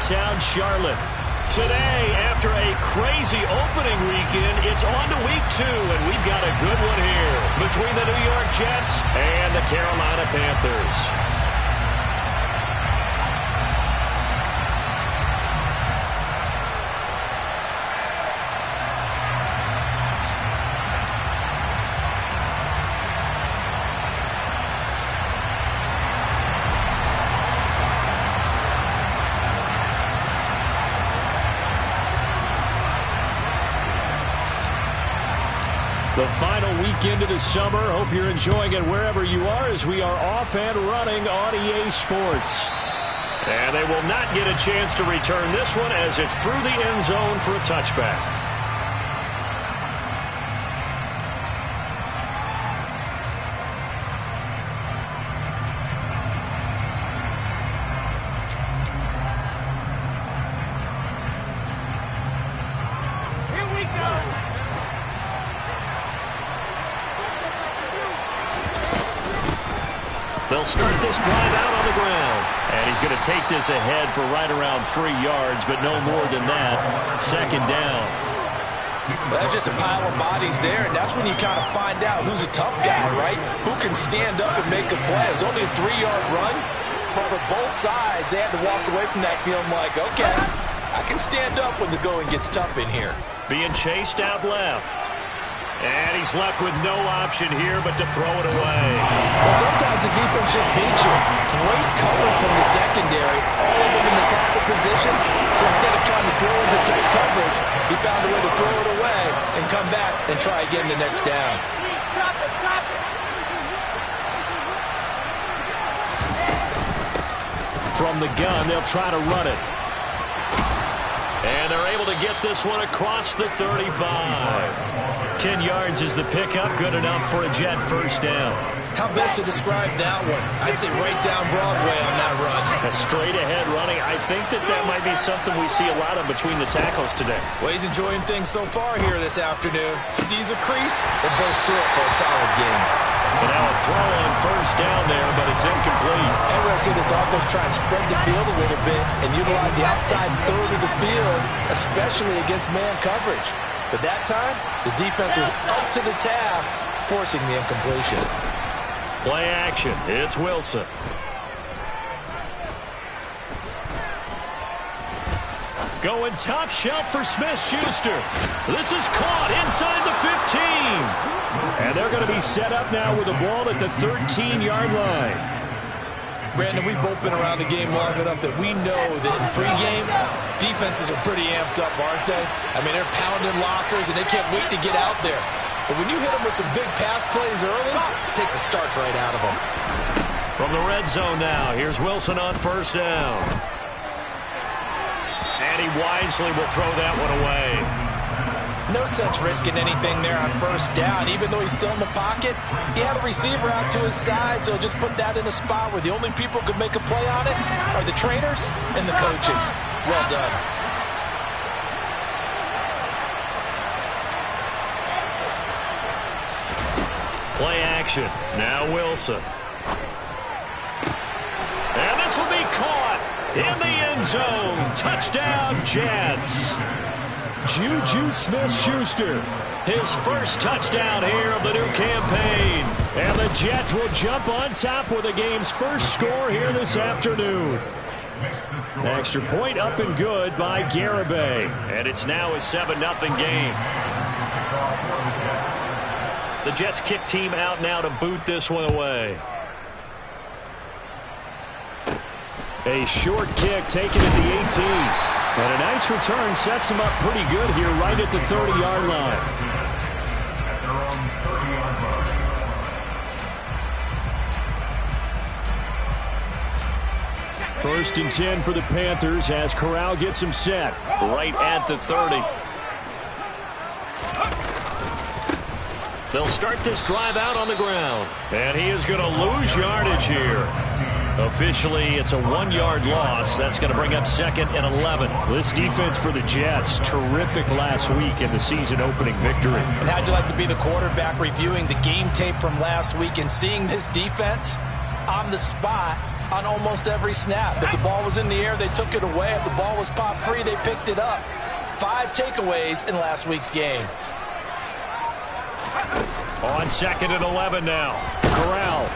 downtown Charlotte. Today, after a crazy opening weekend, it's on to week 2, and we've got a good one here between the New York Jets and the Carolina Panthers. The final weekend of the summer. Hope you're enjoying it wherever you are as we are off and running on EA Sports. And they will not get a chance to return this one as it's through the end zone for a touchback. They'll start this drive out on the ground. And he's going to take this ahead for right around 3 yards, but no more than that. Second down. Well, that's just a pile of bodies there, and that's when you kind of find out who's a tough guy, right? Who can stand up and make a play. It's only a 3-yard run, but for both sides, they had to walk away from that feeling like, okay, I can stand up when the going gets tough in here. Being chased out left. And he's left with no option here but to throw it away. Well, sometimes the defense just beats you. Great coverage from the secondary. All of them in the proper position. So instead of trying to throw into tight coverage, he found a way to throw it away and come back and try again the next down. From the gun, they'll try to run it. And they're able to get this one across the 35. 10 yards is the pickup, good enough for a Jet first down. How best to describe that one? I'd say right down Broadway on that run. A straight-ahead running. I think that might be something we see a lot of between the tackles today. Well, he's enjoying things so far here this afternoon. Sees a crease and bursts through it for a solid gain. And now a throw on first down there, but it's incomplete. And we're going to see this offense try and spread the field a little bit and utilize the outside third of the field, especially against man coverage. But that time, the defense was up to the task, forcing the incompletion. Play action. It's Wilson. Going top shelf for Smith-Schuster. This is caught inside the 15. And they're going to be set up now with the ball at the 13-yard line. Brandon, we've both been around the game long enough that we know that in pregame, defenses are pretty amped up, aren't they? I mean, they're pounding lockers, and they can't wait to get out there. But when you hit them with some big pass plays early, it takes the starch right out of them. From the red zone now, here's Wilson on first down. And he wisely will throw that one away. No sense risking anything there on first down. Even though he's still in the pocket, he had a receiver out to his side, so just put that in a spot where the only people who could make a play on it are the trainers and the coaches. Well done. Play action. Now Wilson. And this will be caught in the end zone. Touchdown, Jets. Juju Smith-Schuster, his first touchdown here of the new campaign. And the Jets will jump on top with the game's first score here this afternoon. Extra point up and good by Garibay. And it's now a 7-0 game. The Jets kick team out now to boot this one away. A short kick taken at the 18. And a nice return sets him up pretty good here right at the 30-yard line. First and 10 for the Panthers as Corral gets him set right at the 30. They'll start this drive out on the ground. And he is going to lose yardage here. Officially, it's a 1-yard loss. That's going to bring up 2nd and 11. This defense for the Jets, terrific last week in the season-opening victory. And how'd you like to be the quarterback reviewing the game tape from last week and seeing this defense on the spot on almost every snap. If the ball was in the air, they took it away. If the ball was popped free, they picked it up. 5 takeaways in last week's game. On 2nd and 11 now. Corral.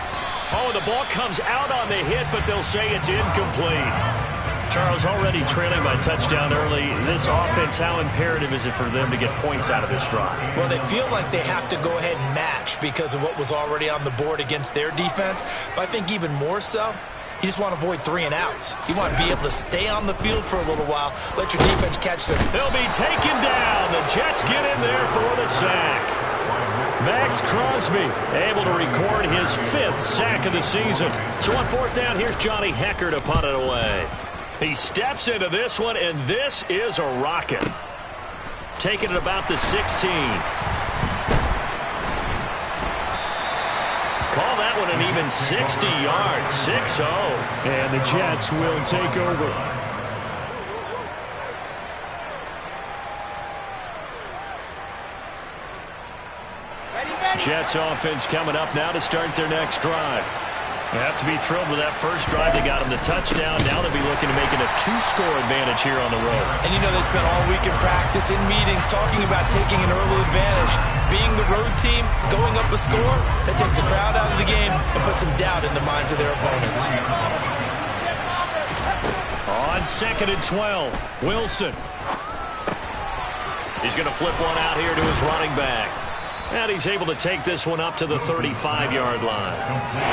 Oh, the ball comes out on the hit, but they'll say it's incomplete. Charles, already trailing by touchdown early. This offense, how imperative is it for them to get points out of this drive? Well, they feel like they have to go ahead and match because of what was already on the board against their defense. But I think even more so, you just want to avoid 3 and outs. You want to be able to stay on the field for a little while, let your defense catch them. They'll be taken down. The Jets get in there for the sack. Max Crosby able to record his 5th sack of the season. So on 4th down, here's Johnny Hekker to punt it away. He steps into this one, and this is a rocket. Taking it about the 16. Call that one an even 60 yards, 6-0. And the Jets will take over. Jets offense coming up now to start their next drive. They have to be thrilled with that first drive. They got them the touchdown. Now they'll be looking to make it a 2-score advantage here on the road. And you know they spent all week in practice, in meetings, talking about taking an early advantage. Being the road team, going up a score, that takes the crowd out of the game and puts some doubt in the minds of their opponents. On 2nd and 12, Wilson. He's going to flip one out here to his running back. And he's able to take this one up to the 35-yard line.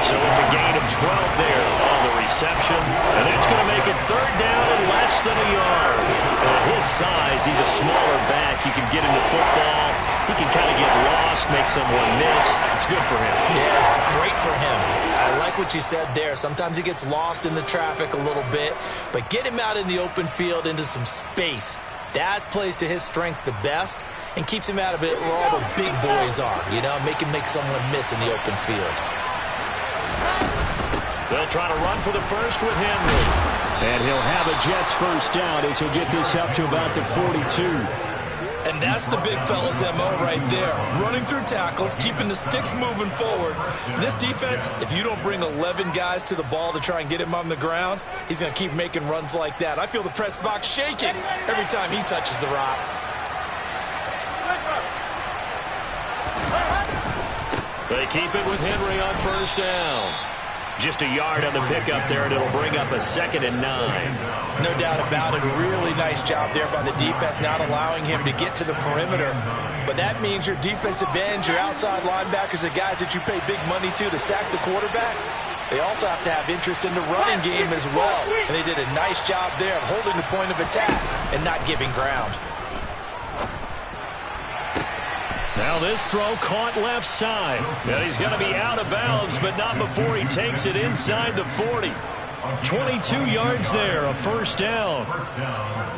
So it's a gain of 12 there on the reception. And that's going to make it 3rd down and less than a yard. At his size, he's a smaller back. You can get him the football. He can kind of get lost, make someone miss. It's good for him. Yeah, it's great for him. I like what you said there. Sometimes he gets lost in the traffic a little bit. But get him out in the open field into some space. That plays to his strengths the best and keeps him out of it where all the big boys are, you know, make him make someone miss in the open field. They'll try to run for the first with Henry. And he'll have a Jets first down as he'll get this up to about the 42. And that's the big fella's MO right there. Running through tackles, keeping the sticks moving forward. This defense, if you don't bring 11 guys to the ball to try and get him on the ground, he's going to keep making runs like that. I feel the press box shaking every time he touches the rock. They keep it with Henry on first down. Just a yard on the pickup there, and it'll bring up a 2nd and 9. No doubt about it. Really nice job there by the defense, not allowing him to get to the perimeter. But that means your defensive ends, your outside linebackers, the guys that you pay big money to sack the quarterback, they also have to have interest in the running game as well. And they did a nice job there of holding the point of attack and not giving ground. Now this throw caught left side. Now he's going to be out of bounds, but not before he takes it inside the 40. 22 yards there, a first down.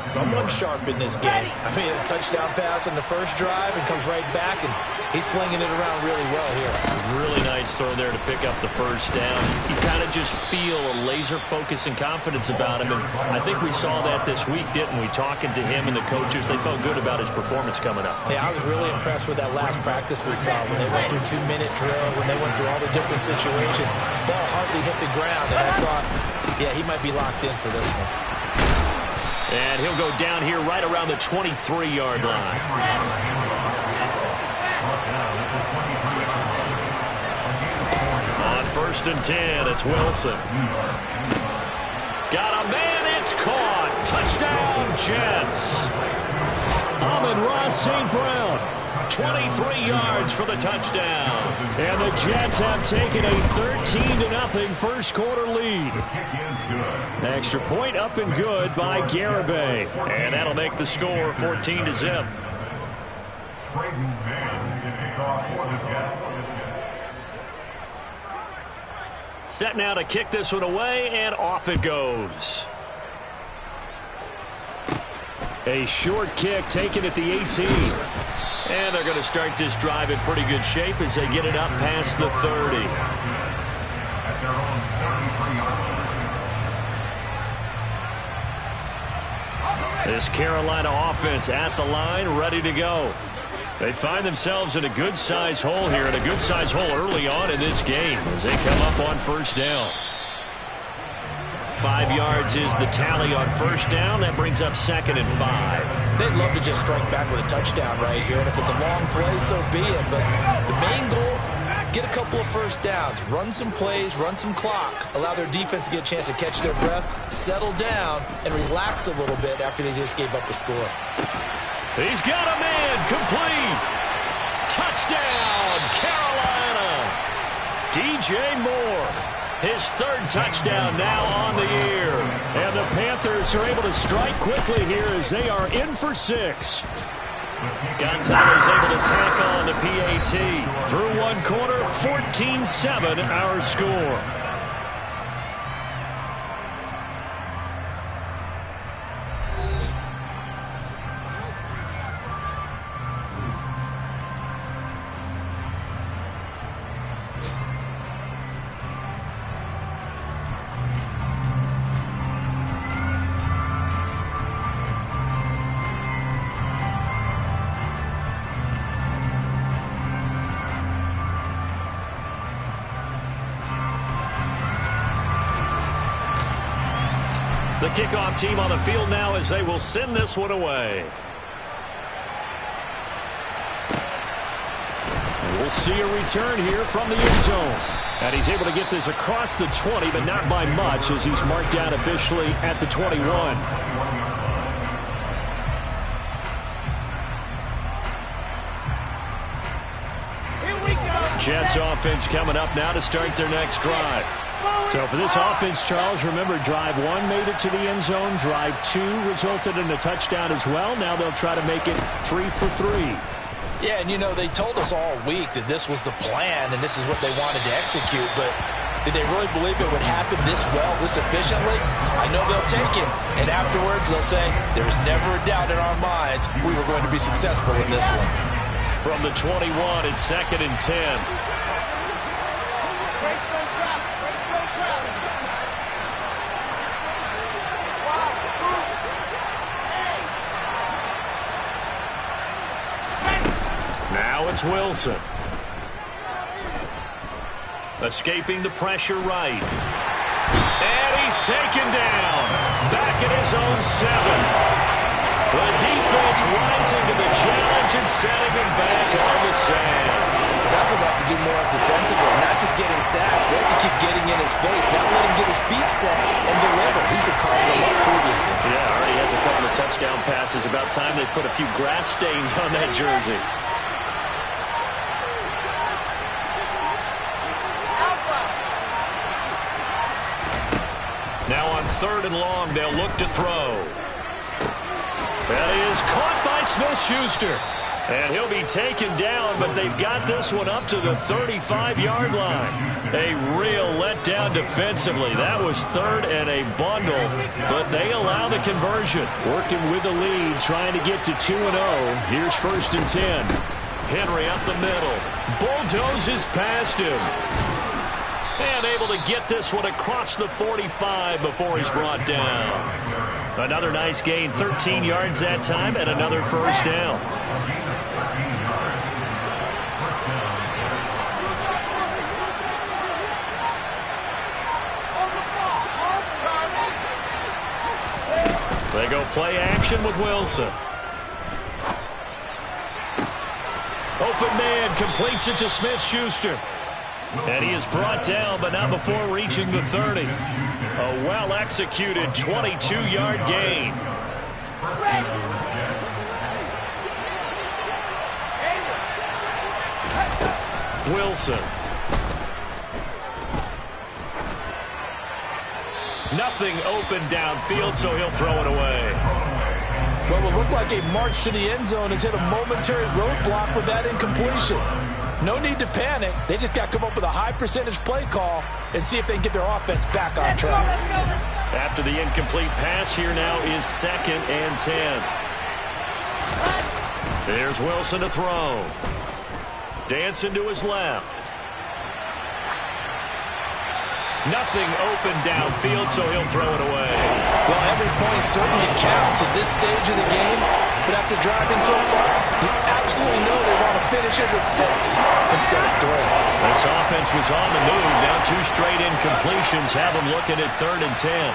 Someone sharp in this game. I mean, a touchdown pass on the first drive and comes right back, and he's flinging it around really well here. Really nice throw there to pick up the first down. You kind of just feel a laser focus and confidence about him, and I think we saw that this week, didn't we? Talking to him and the coaches, they felt good about his performance coming up. Yeah, I was really impressed with that last practice we saw when they went through 2-minute drill, when they went through all the different situations. Ball hardly hit the ground, and I thought, yeah, he might be locked in for this one. And he'll go down here right around the 23-yard line. On 1st and 10, it's Wilson. Got a man, it's caught. Touchdown, Jets. Amon-Ra St. Brown. 23 yards for the touchdown. And the Jets have taken a 13-0 first quarter lead. Extra point up and good by Garibay. And that'll make the score 14-0. Set now to kick this one away, and off it goes. A short kick taken at the 18. And they're going to start this drive in pretty good shape as they get it up past the 30. This Carolina offense at the line, ready to go. They find themselves in a good-size hole here, and a good-size hole early on in this game as they come up on first down. 5 yards is the tally on first down. That brings up 2nd and 5. They'd love to just strike back with a touchdown right here, and if it's a long play, so be it. But the main goal, get a couple of first downs, run some plays, run some clock, allow their defense to get a chance to catch their breath, settle down, and relax a little bit after they just gave up a score. He's got a man, complete. Touchdown, Carolina. DJ Moore, his 3rd touchdown now on the year. And the Panthers are able to strike quickly here as they are in for 6. Gonzalez able to tack on the PAT. Through one quarter, 14-7 our score. The kickoff team on the field now as they will send this one away. And we'll see a return here from the end zone. And he's able to get this across the 20, but not by much as he's marked down officially at the 21. Jets offense coming up now to start their next drive. So for this offense, Charles, remember drive 1 made it to the end zone. Drive 2 resulted in a touchdown as well. Now they'll try to make it 3 for 3. Yeah, and you know, they told us all week that this was the plan and this is what they wanted to execute, but did they really believe it would happen this well, this efficiently? I know they'll take it, and afterwards they'll say, there's never a doubt in our minds we were going to be successful in this one. From the 21, it's 2nd and 10. Now it's Wilson. Escaping the pressure right. And he's taken down. Back at his own 7. The defense rising to the challenge and setting him back on the sand. That's what they have to do more defensively, not just getting sacks, but to keep getting in his face. Now let him get his feet set and deliver. He's been carving them up previously. Yeah, already has a couple of touchdown passes. About time they put a few grass stains on that jersey. Now on 3rd and long, they'll look to throw. And he is caught by Smith-Schuster. And he'll be taken down, but they've got this one up to the 35-yard line. A real letdown defensively. That was 3rd and a bundle, but they allow the conversion. Working with the lead, trying to get to 2-0. Here's 1st and 10. Henry up the middle. Bulldozes past him. And able to get this one across the 45 before he's brought down. Another nice gain, 13 yards that time, and another first down. They go play action with Wilson. Open man completes it to Smith-Schuster. And he is brought down, but not before reaching the 30. A well-executed 22-yard gain. Wilson. Nothing open downfield, so he'll throw it away. What will look like a march to the end zone has hit a momentary roadblock with that incompletion. No need to panic. They just got to come up with a high-percentage play call and see if they can get their offense back on track. After the incomplete pass, here now is 2nd and 10. There's Wilson to throw. Dancing to his left. Nothing open downfield, so he'll throw it away. Well, every point certainly counts at this stage of the game. But after driving so far, you absolutely know they want to finish it with 6 instead of 3. This offense was on the move. Now 2 straight incompletions have them looking at 3rd and 10.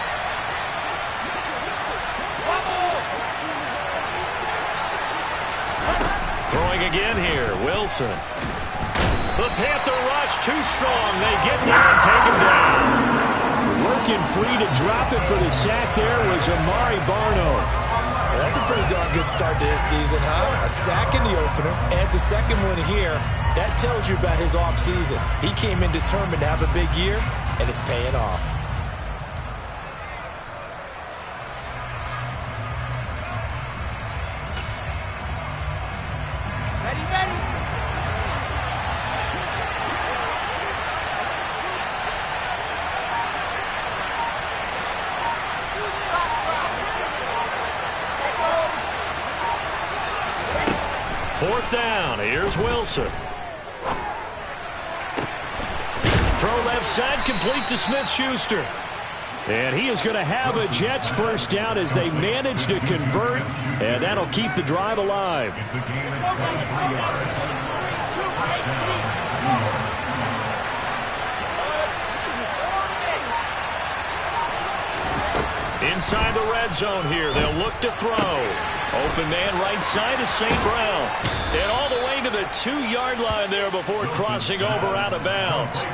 Throwing again here, Wilson. The Panther rush too strong. They get there and take him down. Working free to drop it for the sack there was Amari Barno. That's a pretty darn good start to his season, huh? A sack in the opener, adds a second one here. That tells you about his offseason. He came in determined to have a big year, and it's paying off. Fourth down, here's Wilson. Throw left side, complete to Smith-Schuster. And he is going to have a Jets first down as they manage to convert, and that'll keep the drive alive. Inside the red zone here, they'll look to throw. Open man right side is St. Brown. And all the way to the 2-yard line there before crossing over out of bounds.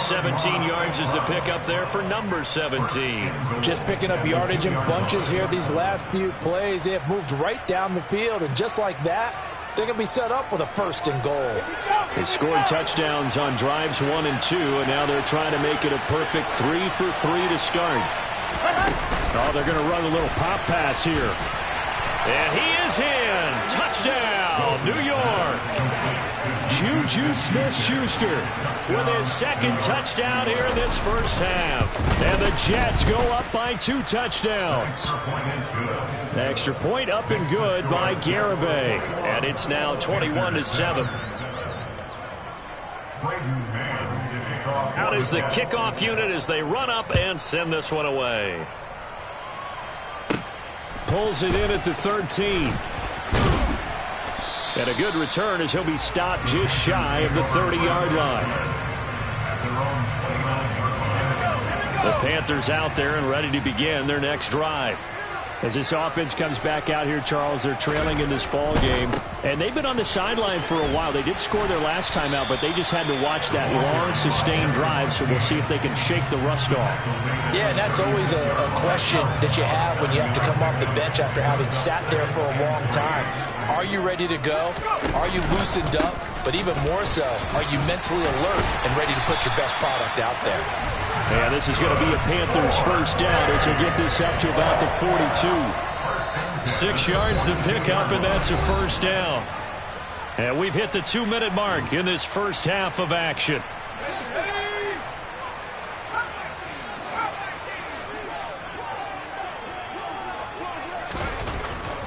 17 yards is the pickup there for number 17. Just picking up yardage in bunches here these last few plays. They have moved right down the field, and just like that, they're going to be set up with a 1st and goal. They scored touchdowns on drives 1 and 2, and now they're trying to make it a perfect 3 for 3 to start. Oh, they're going to run a little pop pass here. And he is in. Touchdown, New York. Juju Smith-Schuster with his 2nd touchdown here in this first half. And the Jets go up by 2 touchdowns. The extra point up and good by Garibay. And it's now 21-7. Out is the kickoff unit as they run up and send this one away. Pulls it in at the 13. And a good return as he'll be stopped just shy of the 30-yard line. The Panthers out there and ready to begin their next drive. As this offense comes back out here, Charles, they're trailing in this ball game. And they've been on the sideline for a while. They did score their last time out, but they just had to watch that long, sustained drive, so we'll see if they can shake the rust off. Yeah, and that's always a question that you have when you have to come off the bench after having sat there for a long time. Are you ready to go? Are you loosened up? But even more so, are you mentally alert and ready to put your best product out there? And this is going to be a Panthers first down as they get this up to about the 42. 6 yards the pickup, and that's a first down. And we've hit the 2-minute mark in this first half of action.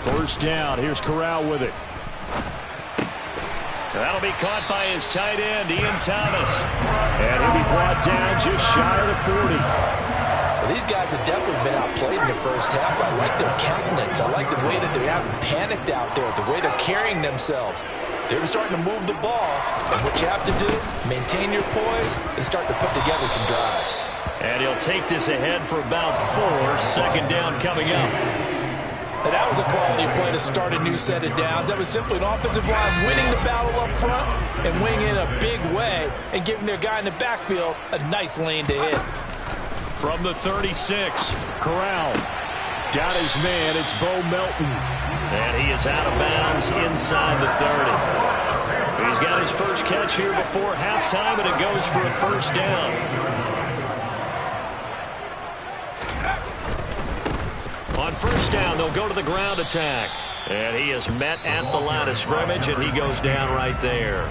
First down. Here's Corral with it. That'll be caught by his tight end, Ian Thomas. And he'll be brought down just shy of the 40. Well, these guys have definitely been outplayed in the first half. I like their countenance. I like the way that they haven't panicked out there, the way they're carrying themselves. They're starting to move the ball. And what you have to do, maintain your poise and start to put together some drives. And he'll take this ahead for about 4. Second down coming up. And that was a quality play to start a new set of downs. That was simply an offensive line winning the battle up front and winning in a big way and giving their guy in the backfield a nice lane to hit. From the 36, Corral got his man. It's Bo Melton. And he is out of bounds inside the 30. He's got his first catch here before halftime, and it goes for a first down. On first down, they'll go to the ground attack. And he is met at the line of scrimmage, and he goes down right there.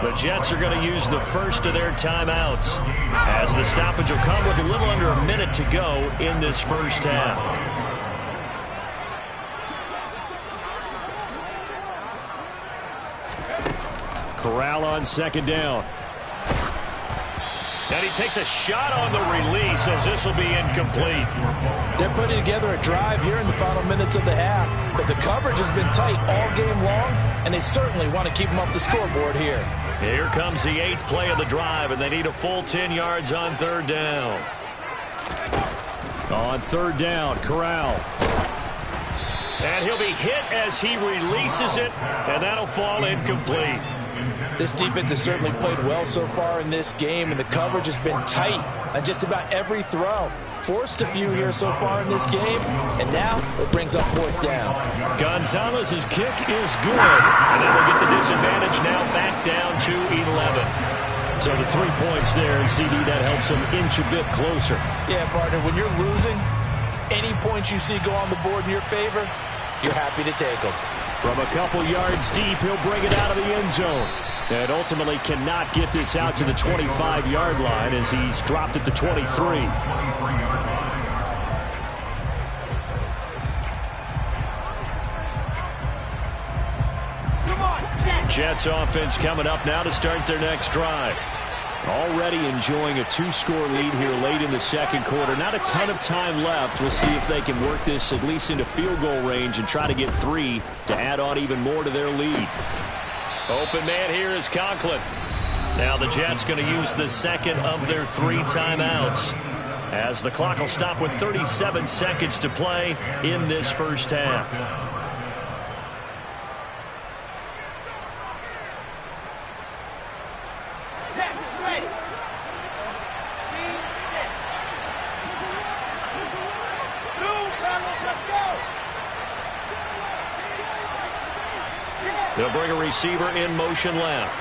The Jets are going to use the first of their timeouts, as the stoppage will come with a little under a minute to go in this first half. Corral on second down. And he takes a shot on the release as this will be incomplete. They're putting together a drive here in the final minutes of the half, but the coverage has been tight all game long, and they certainly want to keep them off the scoreboard here. Here comes the 8th play of the drive, and they need a full 10 yards on 3rd down. On 3rd down, Corral. And he'll be hit as he releases it, and that'll fall incomplete. This defense has certainly played well so far in this game, and the coverage has been tight on just about every throw. Forced a few here so far in this game, and now it brings up 4th down. Gonzalez's kick is good, and then they'll get the disadvantage now back down to 11. So the 3 points there, and CD, that helps them inch a bit closer. Yeah, partner, when you're losing, any points you see go on the board in your favor, you're happy to take them. From a couple yards deep, he'll bring it out of the end zone. And ultimately cannot get this out to the 25-yard line as he's dropped at the 23. Jets offense coming up now to start their next drive. Already enjoying a 2-score lead here late in the 2nd quarter. Not a ton of time left. We'll see if they can work this at least into field goal range and try to get 3 to add on even more to their lead. Open man here is Conklin. Now the Jets going to use the 2nd of their 3 timeouts, as the clock will stop with 37 seconds to play in this first half. They'll bring a receiver in motion left.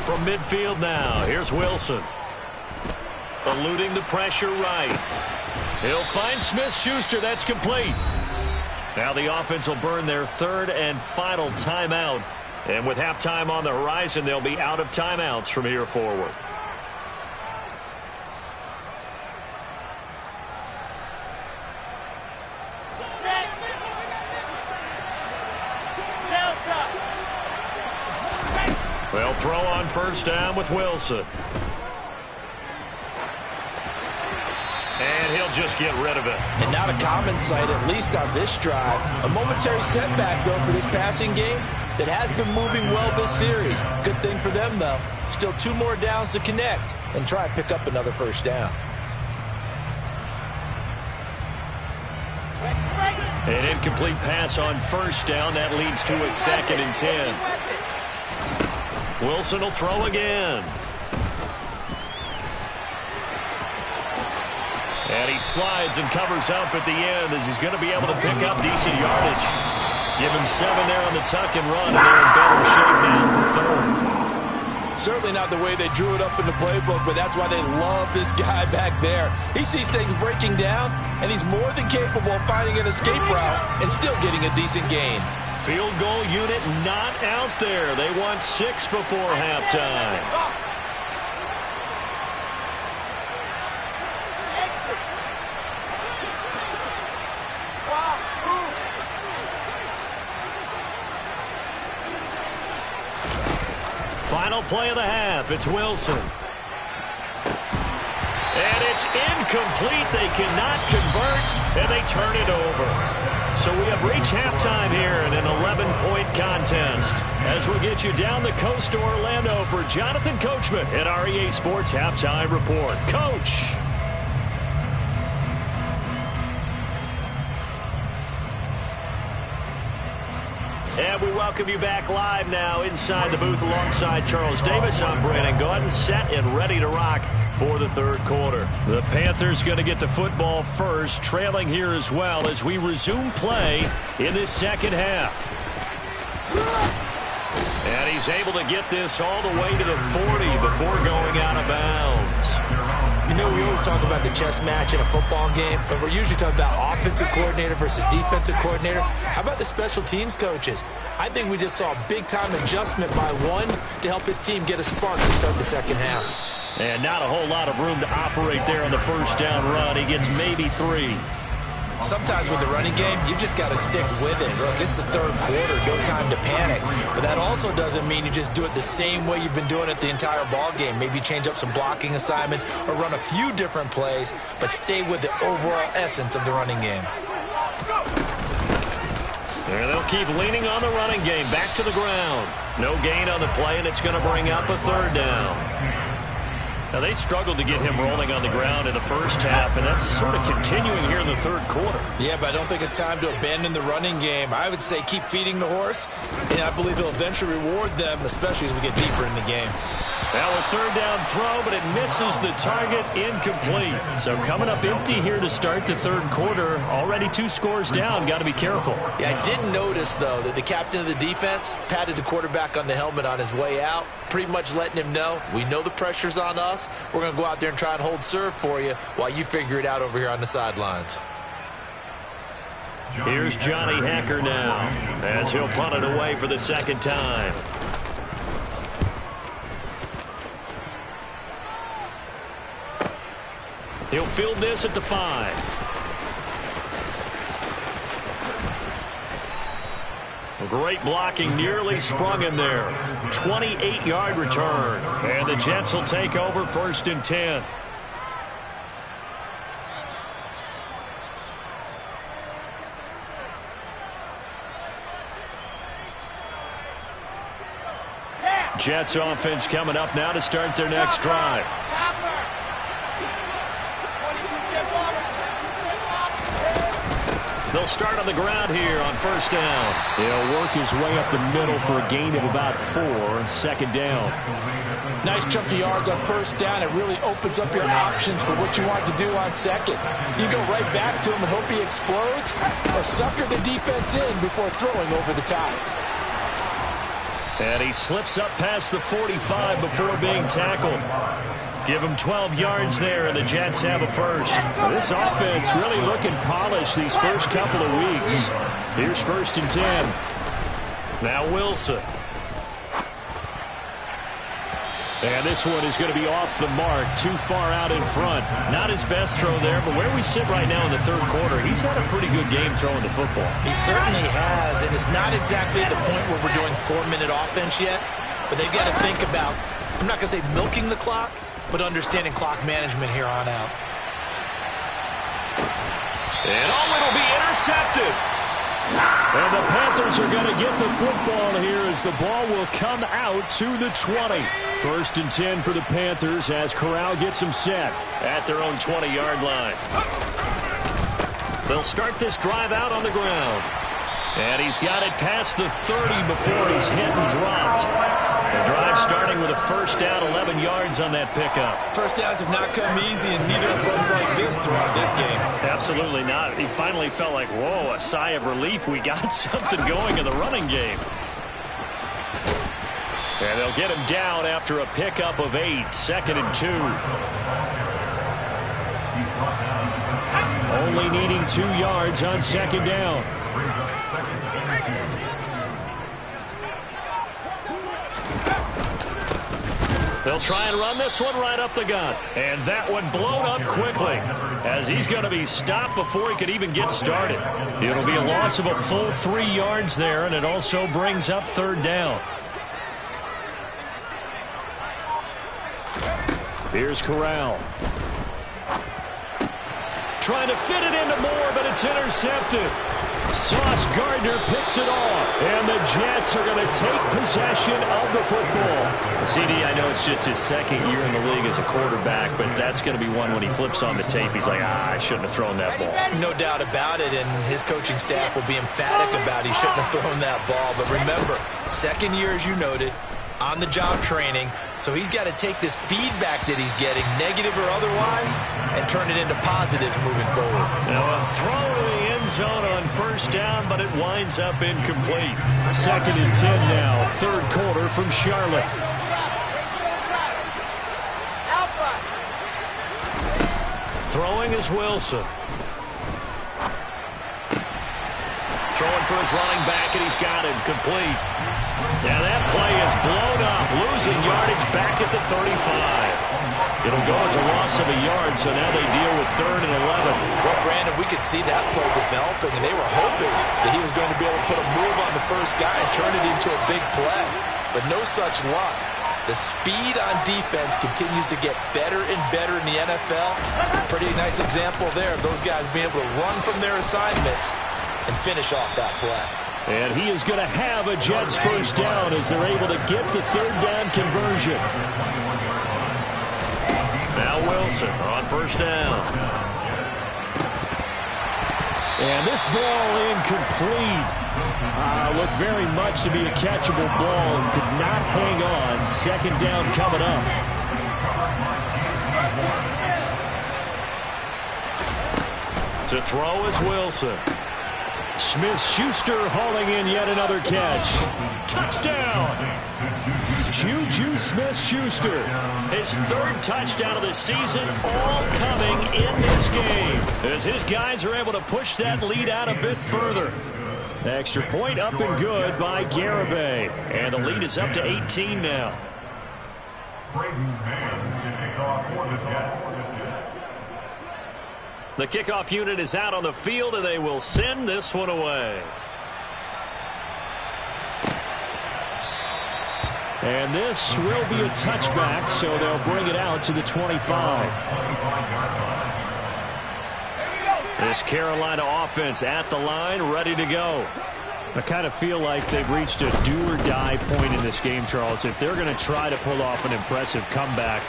From midfield now, here's Wilson. Eluding the pressure right. He'll find Smith-Schuster. That's complete. Now the offense will burn their 3rd and final timeout. And with halftime on the horizon, they'll be out of timeouts from here forward. They'll throw on 1st down with Wilson. And he'll just get rid of it. And not a common sight, at least on this drive. A momentary setback, though, for this passing game that has been moving well this series. Good thing for them, though. Still 2 more downs to connect and try and pick up another 1st down. An incomplete pass on 1st down. That leads to a 2nd and 10. Wilson will throw again. And he slides and covers up at the end as he's going to be able to pick up decent yardage. Give him 7 there on the tuck and run, and they're in better shape now for 3rd. Certainly not the way they drew it up in the playbook, but that's why they love this guy back there. He sees things breaking down, and he's more than capable of finding an escape route and still getting a decent gain. Field goal unit not out there. They want 6 before halftime. Final play of the half. It's Wilson. And it's incomplete. They cannot convert, and they turn it over. So we have reached halftime here in an 11-point contest. As we get you down the coast to Orlando for Jonathan Coachman at our EA Sports Halftime Report. Coach. And we welcome you back live now inside the booth alongside Charles Davis. I'm Brandon Gaudin, set and ready to rock for the 3rd quarter. The Panthers going to get the football first, trailing here as well as we resume play in this 2nd half. And he's able to get this all the way to the 40 before going out of bounds. You know, we always talk about the chess match in a football game, but we're usually talking about offensive coordinator versus defensive coordinator. How about the special teams coaches? I think we just saw a big-time adjustment by one to help his team get a spark to start the 2nd half. And not a whole lot of room to operate there on the 1st down run. He gets maybe 3. Sometimes with the running game, you've just got to stick with it. Look, it's the third quarter, no time to panic. But that also doesn't mean you just do it the same way you've been doing it the entire ball game. Maybe change up some blocking assignments or run a few different plays, but stay with the overall essence of the running game. And they'll keep leaning on the running game. Back to the ground. No gain on the play, and it's going to bring up a third down. Now, they struggled to get him rolling on the ground in the first half, and that's sort of continuing here in the third quarter. Yeah, but I don't think it's time to abandon the running game. I would say keep feeding the horse, and I believe he'll eventually reward them, especially as we get deeper in the game. Now a third down throw, but it misses the target, incomplete. So coming up empty here to start the third quarter. Already 2 scores down. Got to be careful. Yeah, I did notice, though, that the captain of the defense patted the quarterback on the helmet on his way out, pretty much letting him know, we know the pressure's on us. We're going to go out there and try and hold serve for you while you figure it out over here on the sidelines. Here's Johnny Hekker now as he'll punt it away for the second time. He'll field this at the 5. Great blocking, nearly sprung him there. 28-yard return. And the Jets will take over 1st and 10. Jets offense coming up now to start their next drive. They'll start on the ground here on 1st down. He'll work his way up the middle for a gain of about 4. 2nd down. Nice chunk of yards on 1st down. It really opens up your options for what you want to do on 2nd. You go right back to him and hope he explodes, or sucker the defense in before throwing over the top. And he slips up past the 45 before being tackled. Give him 12 yards there, and the Jets have a first. This offense really looking polished these first couple of weeks. Here's 1st and 10. Now Wilson. And this one is going to be off the mark, too far out in front. Not his best throw there, but where we sit right now in the third quarter, he's had a pretty good game throwing the football. He certainly has, and it's not exactly at the point where we're doing 4-minute offense yet, but they've got to think about, I'm not going to say milking the clock, but understanding clock management here on out. And it'll be intercepted. And the Panthers are going to get the football here as the ball will come out to the 20. 1st and 10 for the Panthers as Corral gets them set at their own 20-yard line. They'll start this drive out on the ground. And he's got it past the 30 before he's hit and dropped. The drive starting with a 1st down, 11 yards on that pickup. 1st downs have not come easy, and neither have runs like this throughout this game. Absolutely not. He finally felt like, whoa, a sigh of relief. We got something going in the running game. And they'll get him down after a pickup of 8, 2nd and 2. Only needing 2 yards on 2nd down. They'll try and run this one right up the gut. And that one blown up quickly as he's going to be stopped before he could even get started. It'll be a loss of a full 3 yards there, and it also brings up 3rd down. Here's Corral. Trying to fit it into Moore, but it's intercepted. Sauce Gardner picks it off, and the Jets are going to take possession of the football. CD, I know it's just his 2nd year in the league as a quarterback, but that's going to be one when he flips on the tape. He's like, I shouldn't have thrown that ball. No doubt about it, and his coaching staff will be emphatic about he shouldn't have thrown that ball. But remember, 2nd year, as you noted, on-the-job training, so he's got to take this feedback that he's getting, negative or otherwise, and turn it into positives moving forward. Now a throw to the end zone on 1st down, but it winds up incomplete. 2nd and 10 now, 3rd quarter from Charlotte. Throwing is Wilson. Throwing for his running back, and he's got him complete. Now that play is blown up, losing yardage back at the 35. It'll go as a loss of a yard, so now they deal with 3rd and 11. Well, Brandon, we could see that play developing, and they were hoping that he was going to be able to put a move on the first guy and turn it into a big play. But no such luck. The speed on defense continues to get better and better in the NFL. Pretty nice example there of those guys being able to run from their assignments and finish off that play. And he is going to have a Jets first down as they're able to get the 3rd down conversion. Now Wilson on first down. And this ball incomplete. Looked very much to be a catchable ball and could not hang on. 2nd down coming up. To throw is Wilson. Smith-Schuster hauling in yet another catch. Touchdown! Juju Smith-Schuster. His 3rd touchdown of the season, all coming in this game, as his guys are able to push that lead out a bit further. Extra point up and good by Garibay. And the lead is up to 18 now. The kickoff unit is out on the field, and they will send this one away. And this will be a touchback, so they'll bring it out to the 25. This Carolina offense at the line, ready to go. I kind of feel like they've reached a do-or-die point in this game, Charles. If they're going to try to pull off an impressive comeback,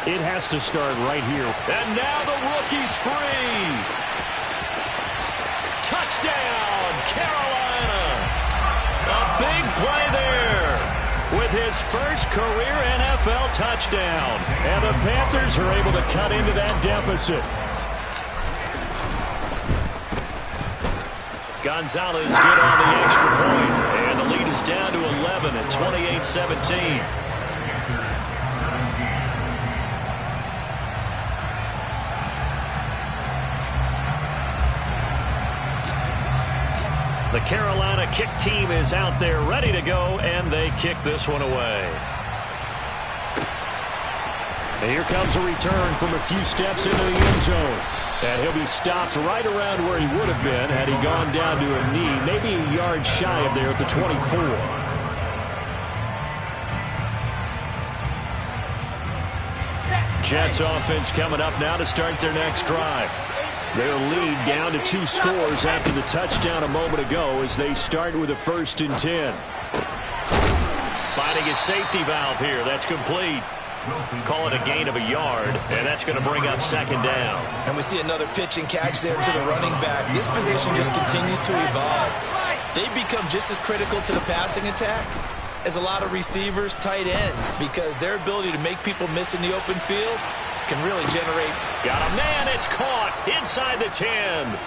it has to start right here. And now the rookie's free. Touchdown, Carolina. A big play there with his first career NFL touchdown. And the Panthers are able to cut into that deficit. Gonzalez good on the extra point, and the lead is down to 11 at 28-17. The Carolina kick team is out there ready to go, and they kick this one away. And here comes a return from a few steps into the end zone. And he'll be stopped right around where he would have been had he gone down to a knee, maybe a yard shy of there at the 24. Jets offense coming up now to start their next drive. Their lead down to 2 scores after the touchdown a moment ago as they start with a 1st and 10. Finding his safety valve here. That's complete. Call it a gain of a yard, and that's going to bring up 2nd down. And we see another pitch and catch there to the running back. This position just continues to evolve. They become just as critical to the passing attack as a lot of receivers, tight ends, because their ability to make people miss in the open field can really generate. Got a man, it's caught inside the 10.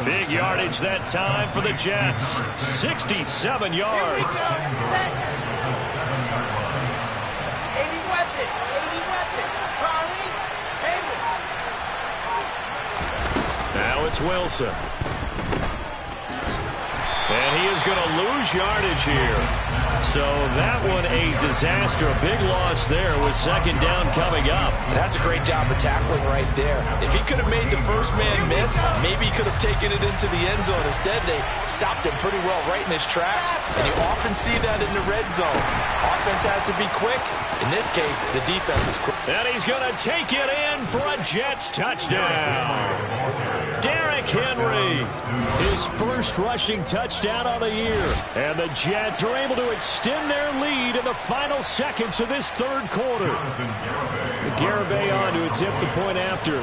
Big yardage that time for the Jets. 67 yards. Now it's Wilson. And he is going to lose yardage here. So that one a disaster. A big loss there with 2nd down coming up. And that's a great job of tackling right there. If he could have made the first man miss, maybe he could have taken it into the end zone. Instead, they stopped him pretty well right in his tracks. And you often see that in the red zone. Offense has to be quick. In this case, the defense is quick. And he's going to take it in for a Jets touchdown. Derrick Henry. His first rushing touchdown of the year. And the Jets are able to extend their lead in the final seconds of this 3rd quarter. Garibay on to attempt the point after.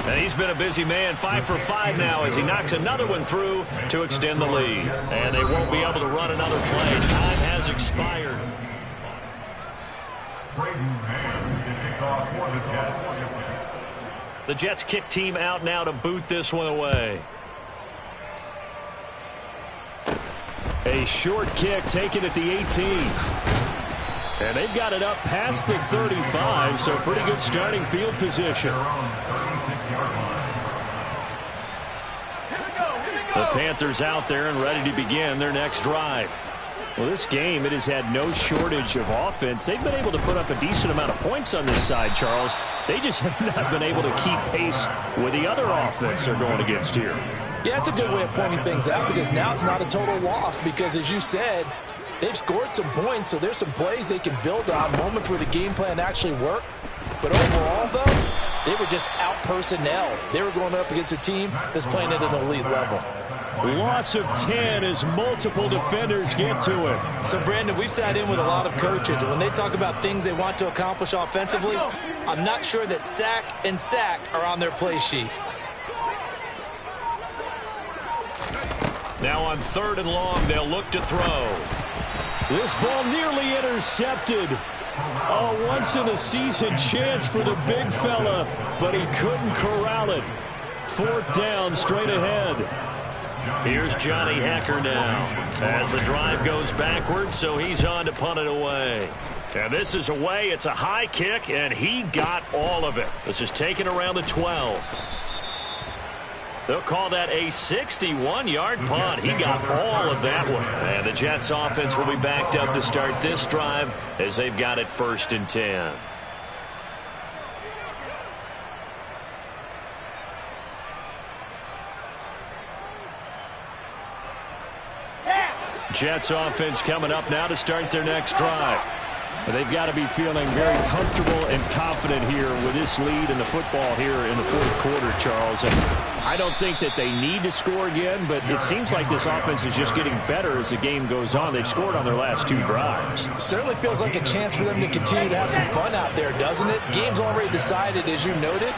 And he's been a busy man, 5 for 5 now as he knocks another one through to extend the lead. And they won't be able to run another play. Time has expired. The Jets kick team out now to boot this one away. A short kick taken at the 18. And they've got it up past the 35, so pretty good starting field position. The Panthers out there and ready to begin their next drive. Well, this game, it has had no shortage of offense. They've been able to put up a decent amount of points on this side, Charles. They just have not been able to keep pace with the other offense they're going against here. Yeah, it's a good way of pointing things out because now it's not a total loss because, as you said, they've scored some points, so there's some plays they can build on, moments where the game plan actually worked. But overall, though, they were just out-personnel. They were going up against a team that's playing at an elite level. Loss of 10 as multiple defenders get to it. So, Brandon, we sat in with a lot of coaches, and when they talk about things they want to accomplish offensively, I'm not sure that sack and sack are on their play sheet. Now on 3rd and long, they'll look to throw. This ball nearly intercepted. A once-in-a-season chance for the big fella, but he couldn't corral it. 4th down, straight ahead. Here's Johnny Hekker now as the drive goes backwards, so he's on to punt it away. And this is away. It's a high kick, and he got all of it. This is taken around the 12. They'll call that a 61-yard punt. He got all of that one. And the Jets offense will be backed up to start this drive as they've got it 1st and 10. Jets offense coming up now to start their next drive. They've got to be feeling very comfortable and confident here with this lead in the football here in the 4th quarter, Charles. And I don't think that they need to score again, but it seems like this offense is just getting better as the game goes on. They've scored on their last 2 drives. Certainly feels like a chance for them to continue to have some fun out there, doesn't it? Game's already decided, as you noted.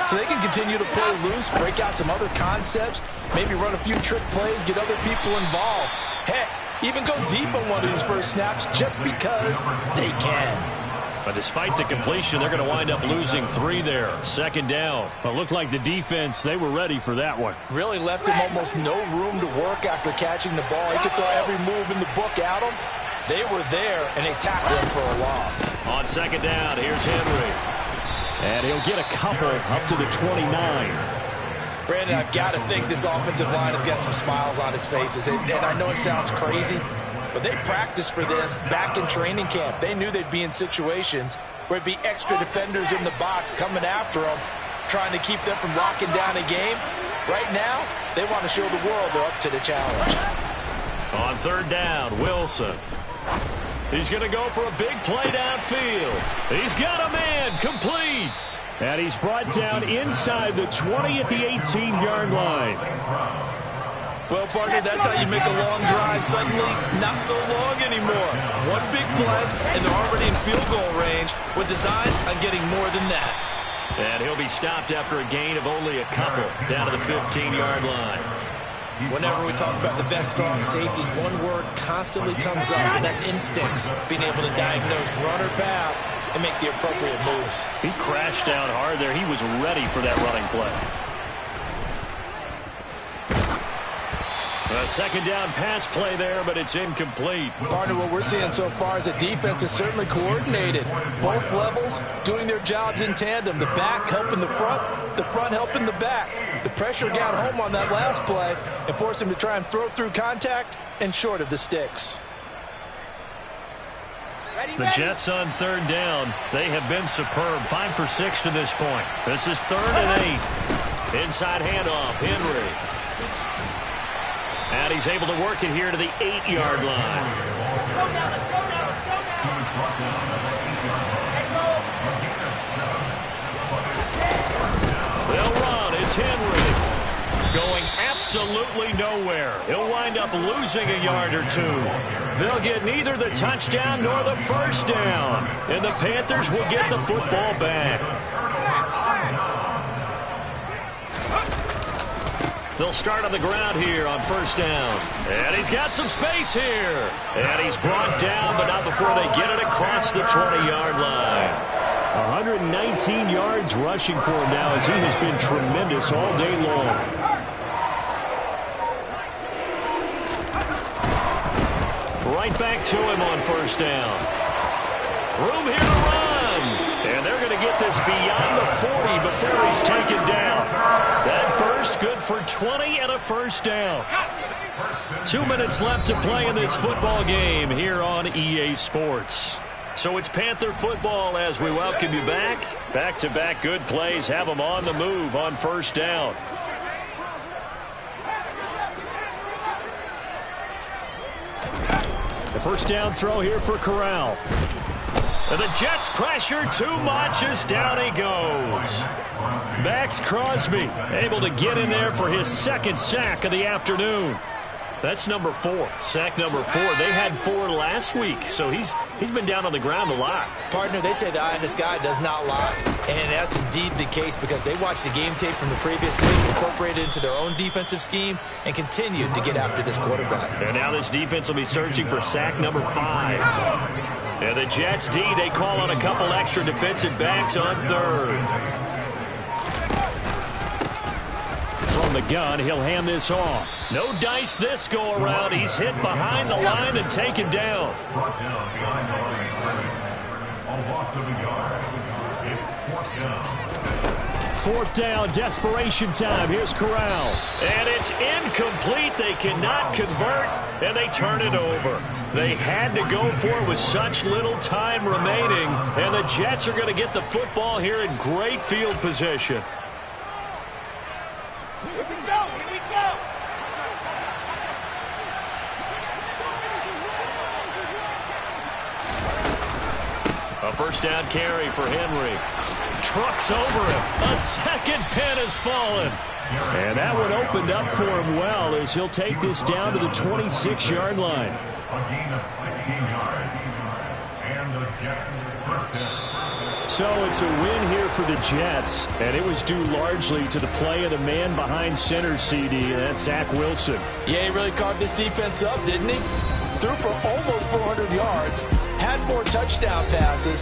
So they can continue to play loose, break out some other concepts, maybe run a few trick plays, get other people involved. Heck, even go deep on one of these first snaps just because they can. But despite the completion, they're going to wind up losing 3 there. 2nd down. Well, it looked like the defense, they were ready for that one. Really left him almost no room to work after catching the ball. He could throw every move in the book at him. They were there, and they tackled him for a loss. On 2nd down, here's Henry. And he'll get a couple up to the 29. Brandon, I've got to think this offensive line has got some smiles on its faces. And I know it sounds crazy, but they practiced for this back in training camp. They knew they'd be in situations where it'd be extra defenders in the box coming after them, trying to keep them from locking down a game. Right now, they want to show the world they're up to the challenge. On 3rd down, Wilson. He's going to go for a big play downfield. He's got a man, complete. And he's brought down inside the 20 at the 18-yard line. Well, partner, that's how you make a long drive suddenly not so long anymore. One big play, and they're already in field goal range with designs on getting more than that. And he'll be stopped after a gain of only a couple down to the 15-yard line. Whenever we talk about the best strong safeties, one word constantly comes up, and that's instincts. Being able to diagnose run or pass and make the appropriate moves. He crashed down hard there. He was ready for that running play. A 2nd down pass play there, but it's incomplete. Partner, what we're seeing so far is a defense is certainly coordinated. Both levels doing their jobs in tandem. The back helping the front helping the back. The pressure got home on that last play and forced him to try and throw through contact and short of the sticks. The Jets on 3rd down. They have been superb. 5 for 6 to this point. This is 3rd and 8. Inside handoff, Henry. And he's able to work it here to the 8-yard line. Let's go now, let's go now, let's go now. They'll run. It's Henry. Going absolutely nowhere. He'll wind up losing a yard or 2. They'll get neither the touchdown nor the 1st down. And the Panthers will get the football back. They'll start on the ground here on 1st down. And he's got some space here. And he's brought down, but not before they get it across the 20-yard line. 119 yards rushing for him now as he has been tremendous all day long. Right back to him on 1st down. Room here to run. And they're going to get this beyond the 40 before he's taken down. That burst good for 20 and a 1st down. 2 minutes left to play in this football game here on EA Sports. So it's Panther football as we welcome you back. Back-to-back good plays have them on the move on first down. The first down throw here for Corral. And the Jets pressure too much as down he goes. Max Crosby able to get in there for his second sack of the afternoon. That's number 4. Sack number 4. They had 4 last week, so he's been down on the ground a lot. Partner, they say the eye in the sky does not lie, and that's indeed the case because they watched the game tape from the previous week, incorporated it into their own defensive scheme, and continued to get after this quarterback. And now this defense will be searching for sack number 5. And the Jets D, they call on a couple extra defensive backs on third. From the gun, he'll hand this off. No dice this go around. He's hit behind the line and taken down. Brought down behind the line of scrimmage. A loss of a yard. It's 4th down. 4th down, desperation time. Here's Corral. And it's incomplete. They cannot convert, and they turn it over. They had to go for it with such little time remaining, and the Jets are going to get the football here in great field position. Here we go, here we go. A first down carry for Henry. Trucks over him. A second pin has fallen. And that one opened up for him well as he'll take this down to the 26-yard line. A gain of 16 yards. And the Jets first down. So it's a win here for the Jets, and it was due largely to the play of the man behind center, CD, and that's Zach Wilson. Yeah, he really carved this defense up, didn't he? Threw for almost 400 yards, had 4 touchdown passes,